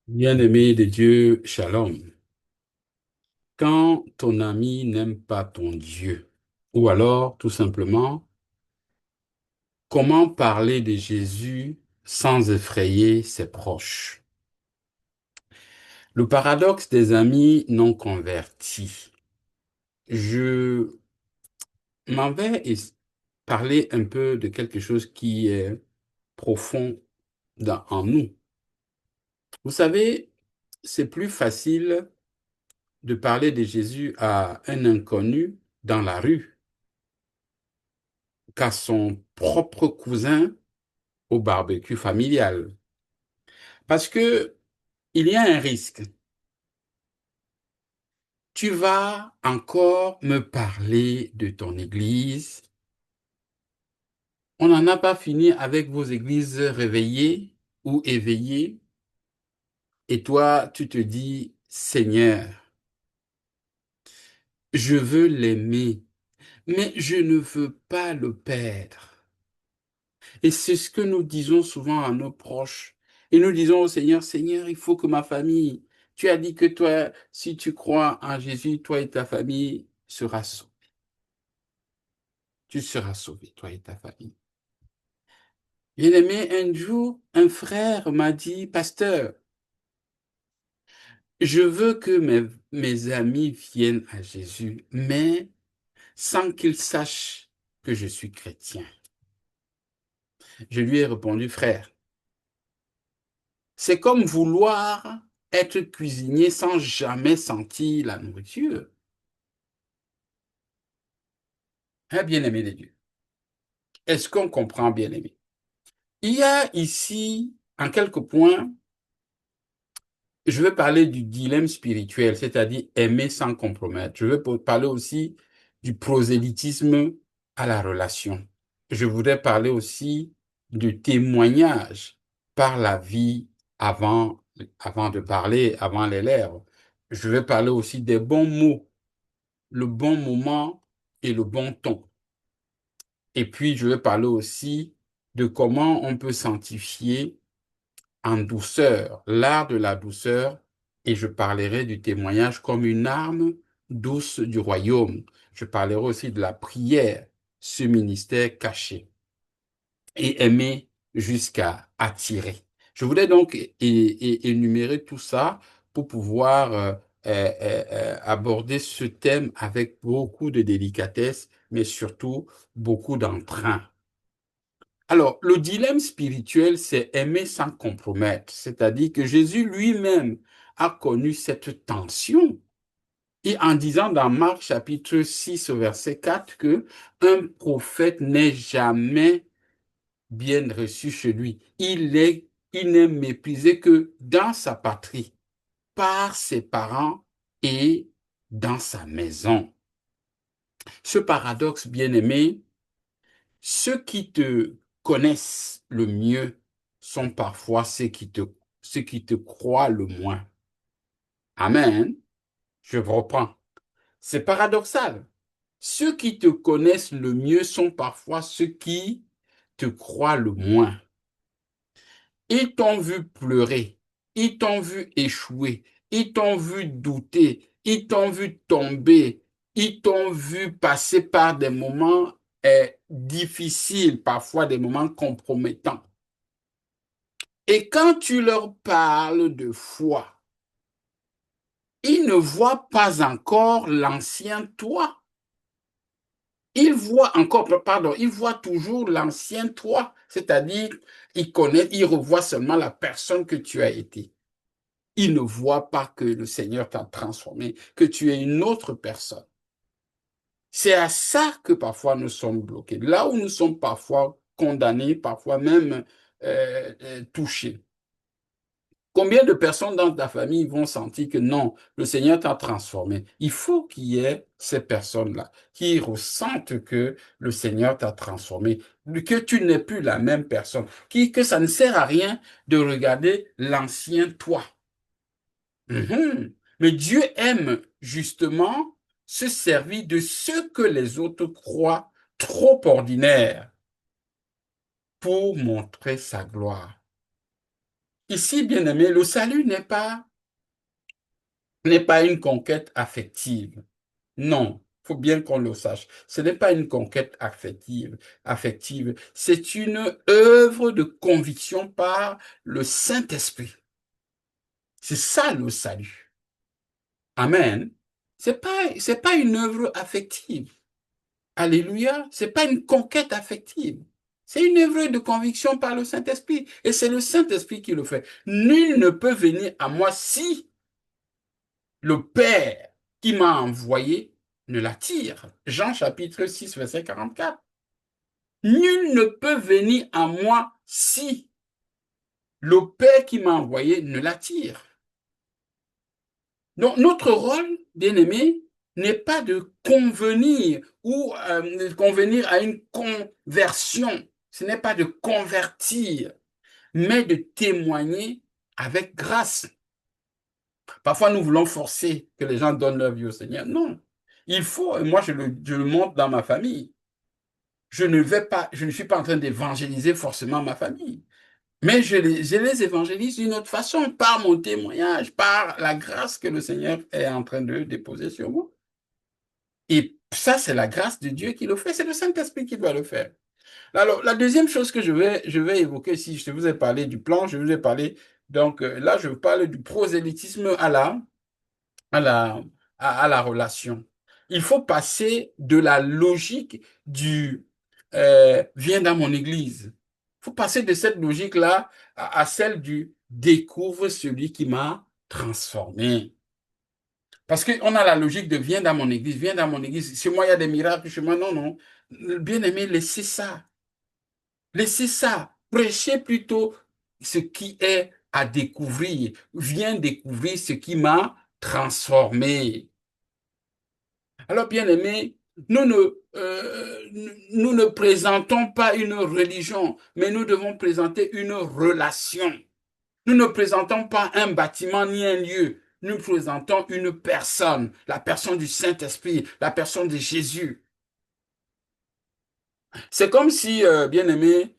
Bien-aimé de Dieu, shalom. Quand ton ami n'aime pas ton Dieu, ou alors tout simplement, comment parler de Jésus sans effrayer ses proches? Le paradoxe des amis non convertis. Je m'en vais parler un peu de quelque chose qui est profond en nous. Vous savez, c'est plus facile de parler de Jésus à un inconnu dans la rue qu'à son propre cousin au barbecue familial. Parce que il y a un risque. Tu vas encore me parler de ton église. On n'en a pas fini avec vos églises réveillées ou éveillées. Et toi, tu te dis, Seigneur, je veux l'aimer, mais je ne veux pas le perdre. Et c'est ce que nous disons souvent à nos proches. Et nous disons au Seigneur, Seigneur, il faut que ma famille, tu as dit que toi, si tu crois en Jésus, toi et ta famille sera sauvés. Tu seras sauvé, toi et ta famille. Bien-aimé, un jour, un frère m'a dit, Pasteur, je veux que mes amis viennent à Jésus, mais sans qu'ils sachent que je suis chrétien. Je lui ai répondu, frère, c'est comme vouloir être cuisinier sans jamais sentir la nourriture. Hein, bien-aimé de Dieu. Est-ce qu'on comprend, bien-aimé? Il y a ici, en quelques points, je veux parler du dilemme spirituel, c'est-à-dire aimer sans compromettre. Je veux parler aussi du prosélytisme à la relation. Je voudrais parler aussi du témoignage par la vie avant, avant de parler, avant les lèvres. Je vais parler aussi des bons mots, le bon moment et le bon ton. Et puis, je vais parler aussi de comment on peut sanctifier en douceur, l'art de la douceur, et je parlerai du témoignage comme une arme douce du royaume. Je parlerai aussi de la prière, ce ministère caché, et aimer jusqu'à attirer. Je voulais donc énumérer tout ça pour pouvoir aborder ce thème avec beaucoup de délicatesse, mais surtout beaucoup d'entrain. Alors, le dilemme spirituel, c'est aimer sans compromettre, c'est-à-dire que Jésus lui-même a connu cette tension. Et en disant dans Marc chapitre 6 au verset 4 que un prophète n'est jamais bien reçu chez lui. Il n'est méprisé que dans sa patrie, par ses parents et dans sa maison. Ce paradoxe, bien-aimé, ceux qui te connaissent le mieux sont parfois ceux qui te croient le moins. Amen. Je reprends. C'est paradoxal. Ceux qui te connaissent le mieux sont parfois ceux qui te croient le moins. Ils t'ont vu pleurer, ils t'ont vu échouer, ils t'ont vu douter, ils t'ont vu tomber, ils t'ont vu passer par des moments difficiles, parfois des moments compromettants. Et quand tu leur parles de foi, ils ne voient pas encore l'ancien toi. Ils voient encore, pardon, ils voient toujours l'ancien toi. C'est-à-dire, ils connaissent, ils revoient seulement la personne que tu as été. Ils ne voient pas que le Seigneur t'a transformé, que tu es une autre personne. C'est à ça que parfois nous sommes bloqués. Là où nous sommes parfois condamnés, parfois même touchés. Combien de personnes dans ta famille vont sentir que non, le Seigneur t'a transformé? Il faut qu'il y ait ces personnes-là qui ressentent que le Seigneur t'a transformé, que tu n'es plus la même personne, que ça ne sert à rien de regarder l'ancien toi. Mhm. Mais Dieu aime justement se servir de ce que les autres croient trop ordinaire pour montrer sa gloire. Ici, bien aimé, le salut n'est pas une conquête affective. Non, il faut bien qu'on le sache. Ce n'est pas une conquête affective. C'est une œuvre de conviction par le Saint-Esprit. C'est ça le salut. Amen. C'est pas une œuvre affective. Alléluia. C'est pas une conquête affective. C'est une œuvre de conviction par le Saint-Esprit. Et c'est le Saint-Esprit qui le fait. Nul ne peut venir à moi si le Père qui m'a envoyé ne l'attire. Jean chapitre 6, verset 44. Nul ne peut venir à moi si le Père qui m'a envoyé ne l'attire. Donc notre rôle, bien-aimé, n'est pas de convenir ou de convenir à une conversion. Ce n'est pas de convertir, mais de témoigner avec grâce. Parfois, nous voulons forcer que les gens donnent leur vie au Seigneur. Non. Il faut, et moi je le montre dans ma famille. Je ne suis pas en train d'évangéliser forcément ma famille. Mais je les évangélise d'une autre façon, par mon témoignage, par la grâce que le Seigneur est en train de déposer sur moi. Et ça, c'est la grâce de Dieu qui le fait, c'est le Saint-Esprit qui doit le faire. Alors, la deuxième chose que je vais évoquer, si je vous ai parlé du plan, je vous ai parlé, donc là, je vous parle du prosélytisme à la, à la relation. Il faut passer de la logique du viens dans mon église. Il faut passer de cette logique-là à celle du découvre celui qui m'a transformé. Parce qu'on a la logique de viens dans mon église, viens dans mon église. Chez moi, il y a des miracles, chez moi, non, non. Bien-aimé, laissez ça. Laissez ça. Prêchez plutôt ce qui est à découvrir. Viens découvrir ce qui m'a transformé. Alors, bien-aimés, nous ne présentons pas une religion, mais nous devons présenter une relation. Nous ne présentons pas un bâtiment ni un lieu. Nous présentons une personne, la personne du Saint-Esprit, la personne de Jésus. C'est comme si, bien-aimé,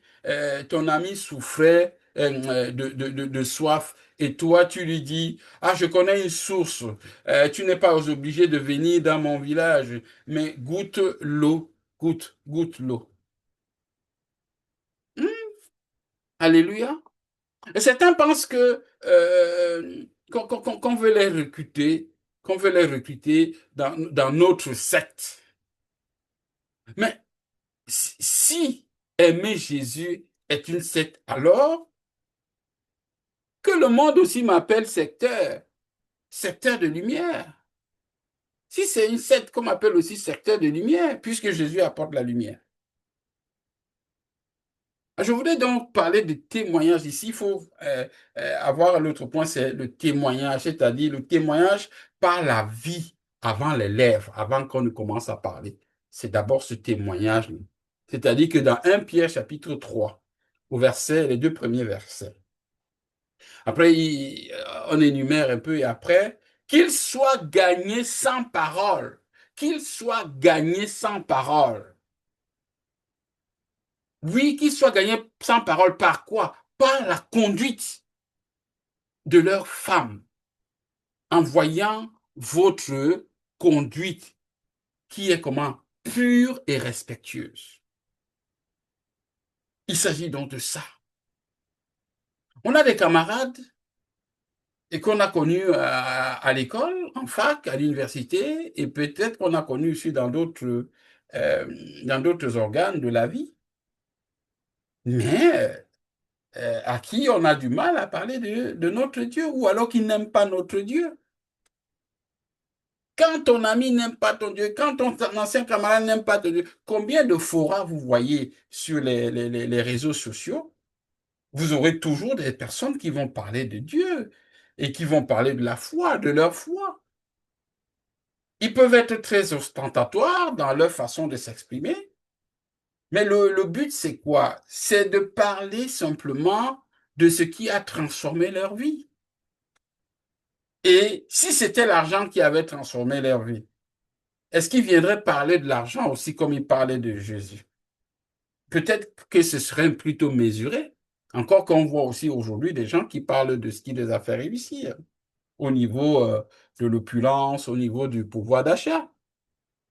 ton ami souffrait de soif et toi, tu lui dis, ah, je connais une source, tu n'es pas obligé de venir dans mon village, mais goûte l'eau, goûte l'eau. Hmm, Alléluia. Et certains pensent que qu'on veut les recruter, dans notre secte. Mais si aimer Jésus est une secte, alors que le monde aussi m'appelle secteur de lumière. Si c'est une secte qu'on m'appelle aussi secteur de lumière, puisque Jésus apporte la lumière. Je voudrais donc parler de témoignage ici. Il faut avoir l'autre point, c'est le témoignage, c'est-à-dire le témoignage par la vie avant les lèvres, avant qu'on ne commence à parler. C'est d'abord ce témoignage. C'est-à-dire que dans 1 Pierre chapitre 3, les deux premiers versets, après, on énumère un peu et après, qu'il soit gagné sans parole. Qu'il soit gagné sans parole. Oui, qu'il soit gagné sans parole par quoi? Par la conduite de leur femme, en voyant votre conduite qui est comment? Pure et respectueuse. Il s'agit donc de ça. On a des camarades et qu'on a connus à l'école, en fac, à l'université, et peut-être qu'on a connus aussi dans d'autres organes de la vie, mais à qui on a du mal à parler de notre Dieu, ou alors qui n'aiment pas notre Dieu. Quand ton ami n'aime pas ton Dieu, quand ton ancien camarade n'aime pas ton Dieu, combien de forats vous voyez sur les réseaux sociaux? Vous aurez toujours des personnes qui vont parler de Dieu et qui vont parler de la foi, de leur foi. Ils peuvent être très ostentatoires dans leur façon de s'exprimer, mais le but, c'est quoi? C'est de parler simplement de ce qui a transformé leur vie. Et si c'était l'argent qui avait transformé leur vie, est-ce qu'ils viendraient parler de l'argent aussi comme ils parlaient de Jésus? Peut-être que ce serait plutôt mesuré, Encore qu'on voit aussi aujourd'hui des gens qui parlent de ce qui les a fait réussir au niveau de l'opulence, au niveau du pouvoir d'achat.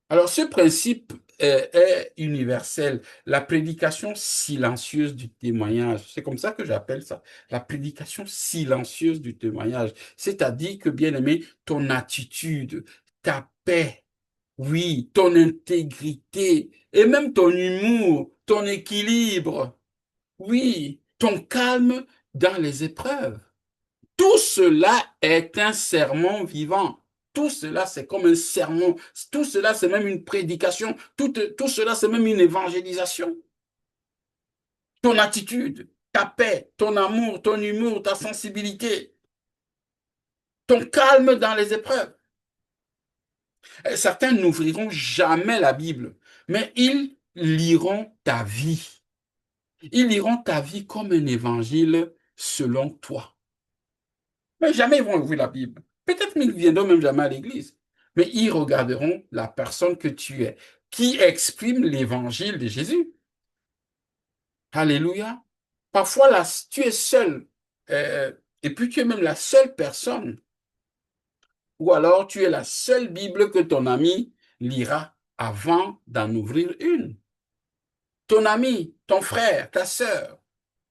Alors, ce principe est universel. La prédication silencieuse du témoignage, c'est comme ça que j'appelle ça, la prédication silencieuse du témoignage. C'est-à-dire que, bien aimé, ton attitude, ta paix, oui, ton intégrité et même ton humour, ton équilibre, oui, ton calme dans les épreuves. Tout cela est un sermon vivant. Tout cela, c'est comme un sermon. Tout cela, c'est même une prédication. Tout cela, c'est même une évangélisation. Ton attitude, ta paix, ton amour, ton humour, ta sensibilité, ton calme dans les épreuves. Certains n'ouvriront jamais la Bible, mais ils liront ta vie. Ils liront ta vie comme un évangile selon toi. Mais jamais ils vont ouvrir la Bible. Peut-être qu'ils ne viendront même jamais à l'église. Mais ils regarderont la personne que tu es, qui exprime l'évangile de Jésus. Alléluia. Parfois, là, tu es seul. euh, et puis tu es même la seule personne. Ou alors tu es la seule Bible que ton ami lira avant d'en ouvrir une. Ton ami, ton frère, ta sœur,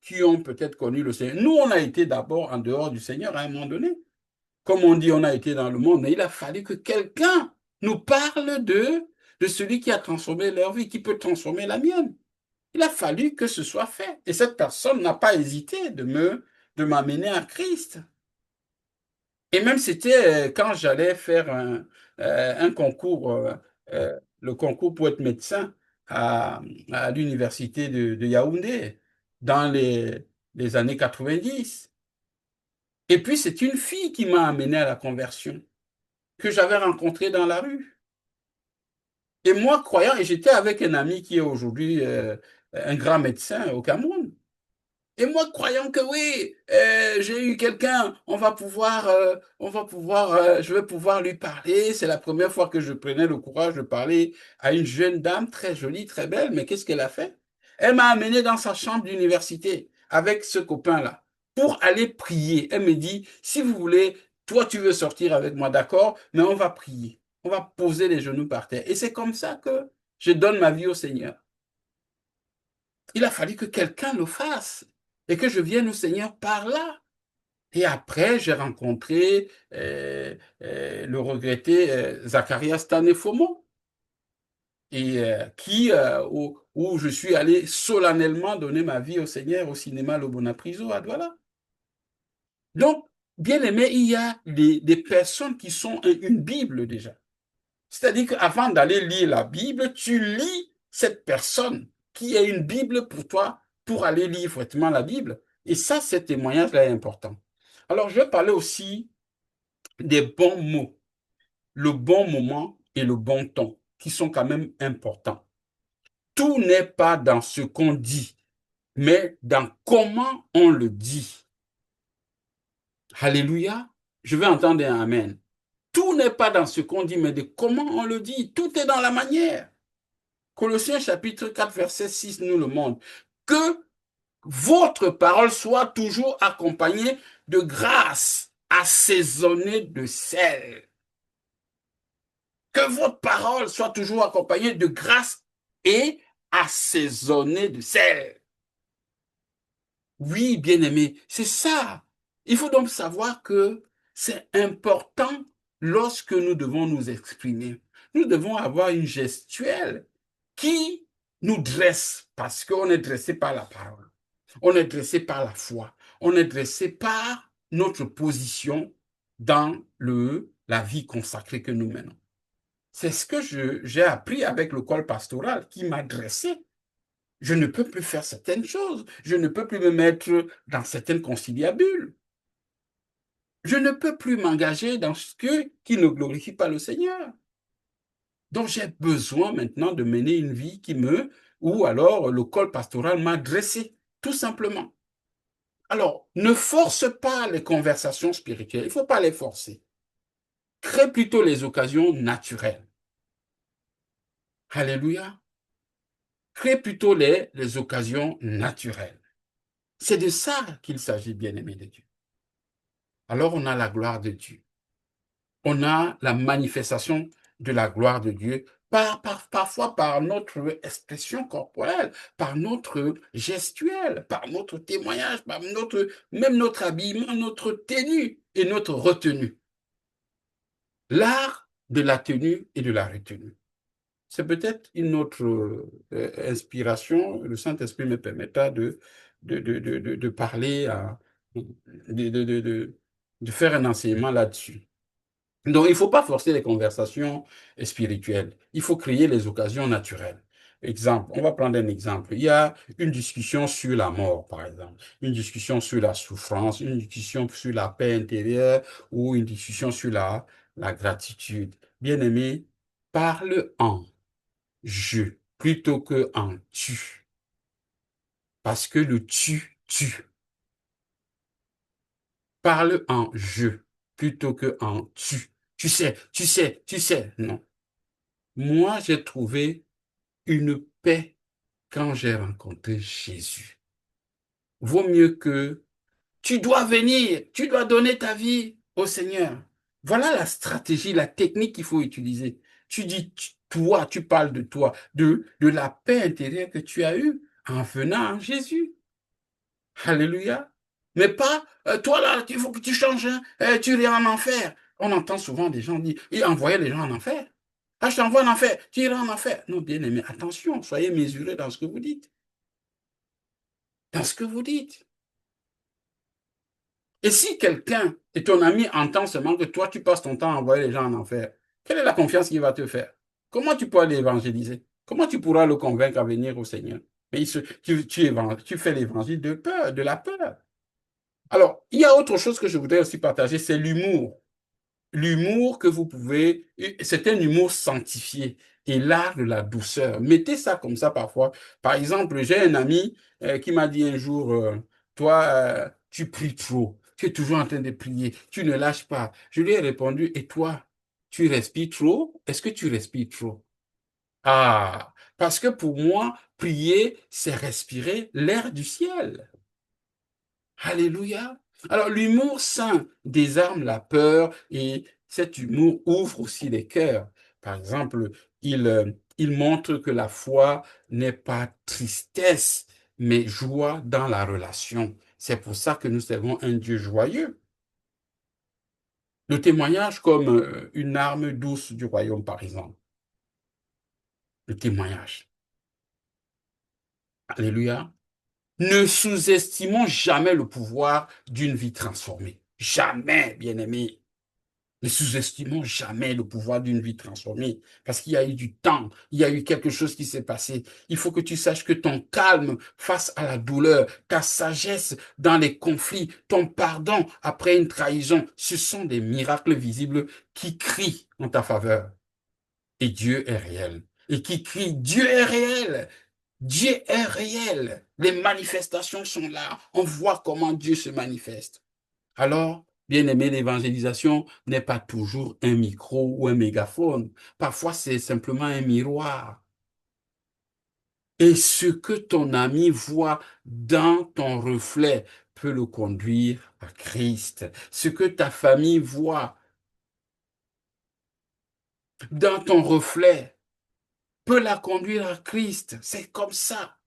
qui ont peut-être connu le Seigneur. Nous, on a été d'abord en dehors du Seigneur à un moment donné. Comme on dit, on a été dans le monde, mais il a fallu que quelqu'un nous parle de celui qui a transformé leur vie, qui peut transformer la mienne. Il a fallu que ce soit fait. Et cette personne n'a pas hésité de m'amener à Christ. Et même c'était quand j'allais faire un concours, le concours pour être médecin à l'université de Yaoundé dans les années 90. Et puis c'est une fille qui m'a amené à la conversion, que j'avais rencontré dans la rue. Et moi, croyant, et j'étais avec un ami qui est aujourd'hui un grand médecin au Cameroun. Et moi, croyant que oui, j'ai eu quelqu'un, je vais pouvoir lui parler. C'est la première fois que je prenais le courage de parler à une jeune dame très jolie, très belle. Mais qu'est-ce qu'elle a fait? Elle m'a amené dans sa chambre d'université avec ce copain-là pour aller prier. Elle me dit, si vous voulez, toi, tu veux sortir avec moi, d'accord, mais on va prier. On va poser les genoux par terre. Et c'est comme ça que je donne ma vie au Seigneur. Il a fallu que quelqu'un le fasse et que je vienne au Seigneur par là. Et après, j'ai rencontré le regretté Zacharias Tanefomo, et où je suis allé solennellement donner ma vie au Seigneur au cinéma Le Bonapriso à Douala. Donc, bien aimé, il y a des personnes qui sont une Bible déjà. C'est-à-dire qu'avant d'aller lire la Bible, tu lis cette personne qui est une Bible pour toi, pour aller lire vraiment la Bible. Et ça, ce témoignage-là est important. Alors, je vais parler aussi des bons mots, le bon moment et le bon ton, qui sont quand même importants. Tout n'est pas dans ce qu'on dit, mais dans comment on le dit. Alléluia. Je vais entendre un Amen. Tout n'est pas dans ce qu'on dit, mais de comment on le dit. Tout est dans la manière. Colossiens chapitre 4, verset 6 nous le montre. Que votre parole soit toujours accompagnée de grâce, assaisonnée de sel. Que votre parole soit toujours accompagnée de grâce et assaisonnée de sel. Oui, bien-aimé, c'est ça. Il faut donc savoir que c'est important lorsque nous devons nous exprimer. Nous devons avoir une gestuelle qui nous dresse parce qu'on est dressé par la parole. On est dressé par la foi. On est dressé par notre position dans la vie consacrée que nous menons. C'est ce que j'ai appris avec l'école pastorale qui m'a dressé. Je ne peux plus faire certaines choses. Je ne peux plus me mettre dans certaines conciliabules. Je ne peux plus m'engager dans ce qui ne glorifie pas le Seigneur. Donc j'ai besoin maintenant de mener une vie ou alors l'école pastorale m'a dressé, tout simplement. Alors, ne force pas les conversations spirituelles. Il ne faut pas les forcer. Crée plutôt les occasions naturelles. Alléluia. Crée plutôt les occasions naturelles. C'est de ça qu'il s'agit, bien-aimé de Dieu. Alors on a la gloire de Dieu. On a la manifestation de la gloire de Dieu, parfois par notre expression corporelle, par notre gestuelle, par notre témoignage, par même notre habillement, notre tenue et notre retenue. L'art de la tenue et de la retenue. C'est peut-être une autre inspiration. Le Saint-Esprit me permettra de parler, de, de, de, de, de faire un enseignement là-dessus. Donc, il ne faut pas forcer les conversations spirituelles. Il faut créer les occasions naturelles. Exemple, on va prendre un exemple. Il y a une discussion sur la mort, par exemple, une discussion sur la souffrance, une discussion sur la paix intérieure ou une discussion sur la gratitude. Bien-aimé, parle en je plutôt que en tu. Parce que le tu tue. Parle en je plutôt que en tu. Tu sais, tu sais, tu sais. Non. Moi, j'ai trouvé une paix quand j'ai rencontré Jésus. Vaut mieux que tu dois venir, tu dois donner ta vie au Seigneur. Voilà la stratégie, la technique qu'il faut utiliser. Tu dis toi, tu parles de toi, de la paix intérieure que tu as eue en venant à Jésus. Alléluia. Mais pas, toi là, il faut que tu changes, hein, tu iras en enfer. On entend souvent des gens dire, il envoyait les gens en enfer. Ah, je t'envoie en enfer, tu iras en enfer. Non, bien aimé, attention, soyez mesurés dans ce que vous dites. Dans ce que vous dites. Et si quelqu'un et ton ami entend seulement que toi, tu passes ton temps à envoyer les gens en enfer, quelle est la confiance qu'il va te faire? Comment tu pourras l'évangéliser? Comment tu pourras le convaincre à venir au Seigneur? Mais tu fais l'évangile de peur, de la peur. Alors, il y a autre chose que je voudrais aussi partager, c'est l'humour. L'humour que vous pouvez, c'est un humour sanctifié et l'art de la douceur. Mettez ça comme ça parfois. Par exemple, j'ai un ami qui m'a dit un jour, toi, tu pries trop, tu es toujours en train de prier, tu ne lâches pas. Je lui ai répondu, et toi, tu respires trop? Est-ce que tu respires trop? Ah, parce que pour moi, prier, c'est respirer l'air du ciel. Alléluia. Alors, l'humour sain désarme la peur et cet humour ouvre aussi les cœurs. Par exemple, il montre que la foi n'est pas tristesse, mais joie dans la relation. C'est pour ça que nous servons un Dieu joyeux. Le témoignage comme une arme douce du royaume, par exemple. Le témoignage. Alléluia. Ne sous-estimons jamais le pouvoir d'une vie transformée. Jamais, bien-aimé. Ne sous-estimons jamais le pouvoir d'une vie transformée, parce qu'il y a eu du temps, il y a eu quelque chose qui s'est passé. Il faut que tu saches que ton calme face à la douleur, ta sagesse dans les conflits, ton pardon après une trahison, ce sont des miracles visibles qui crient en ta faveur. Et Dieu est réel. Et qui crie, Dieu est réel. Dieu est réel. Les manifestations sont là. On voit comment Dieu se manifeste. Alors, bien aimé, l'évangélisation n'est pas toujours un micro ou un mégaphone. Parfois, c'est simplement un miroir. Et ce que ton ami voit dans ton reflet peut le conduire à Christ. Ce que ta famille voit dans ton reflet peut la conduire à Christ. C'est comme ça.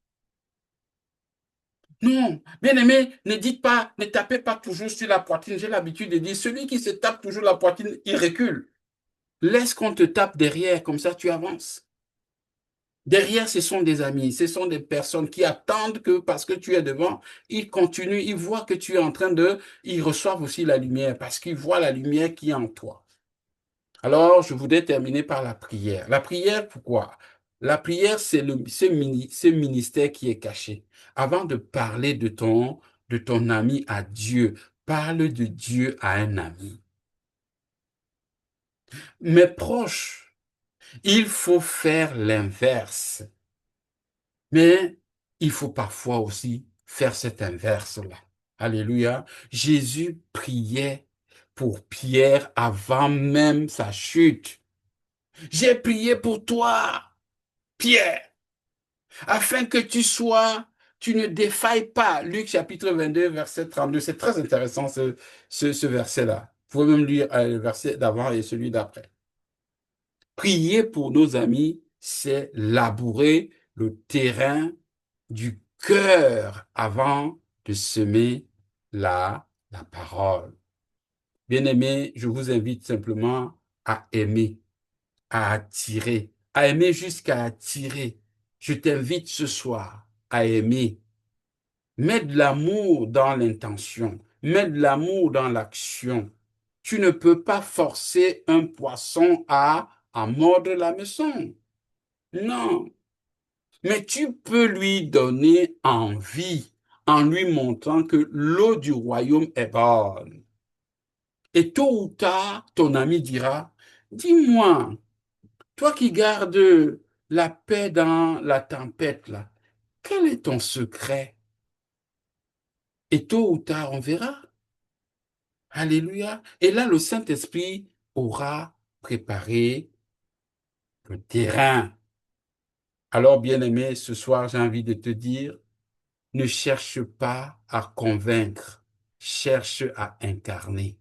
Non, bien aimé, ne dites pas, ne tapez pas toujours sur la poitrine. J'ai l'habitude de dire, celui qui se tape toujours la poitrine, il recule. Laisse qu'on te tape derrière, comme ça tu avances. Derrière, ce sont des amis, ce sont des personnes qui attendent que parce que tu es devant, ils continuent, ils voient que tu es en train de, ils reçoivent aussi la lumière parce qu'ils voient la lumière qui est en toi. Alors, je voudrais terminer par la prière. La prière, pourquoi? La prière, c'est ce ministère qui est caché. Avant de parler de ton ami à Dieu, parle de Dieu à un ami. Mes proches, il faut faire l'inverse. Mais il faut parfois aussi faire cet inverse-là. Alléluia. Jésus priait pour Pierre avant même sa chute. J'ai prié pour toi, Pierre, afin que tu sois Tu ne défailles pas. Luc chapitre 22, verset 32. C'est très intéressant ce verset-là. Vous pouvez même lire le verset d'avant et celui d'après. Prier pour nos amis, c'est labourer le terrain du cœur avant de semer la parole. Bien-aimé, je vous invite simplement à aimer, à aimer jusqu'à attirer. Je t'invite ce soir à aimer. Mets de l'amour dans l'intention, mets de l'amour dans l'action. Tu ne peux pas forcer un poisson à mordre la maçon. Non, mais tu peux lui donner envie en lui montrant que l'eau du royaume est bonne. Et tôt ou tard, ton ami dira, dis-moi, toi qui gardes la paix dans la tempête, là, quel est ton secret? Et tôt ou tard, on verra. Alléluia. Et là, le Saint-Esprit aura préparé le terrain. Alors, bien-aimé, ce soir, j'ai envie de te dire, ne cherche pas à convaincre, cherche à incarner.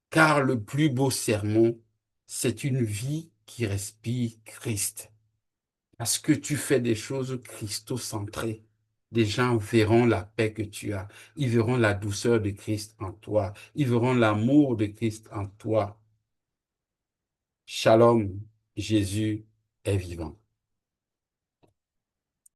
Car le plus beau sermon, c'est une vie qui respire Christ. Parce que tu fais des choses christocentrées. Les gens verront la paix que tu as. Ils verront la douceur de Christ en toi. Ils verront l'amour de Christ en toi. Shalom, Jésus est vivant.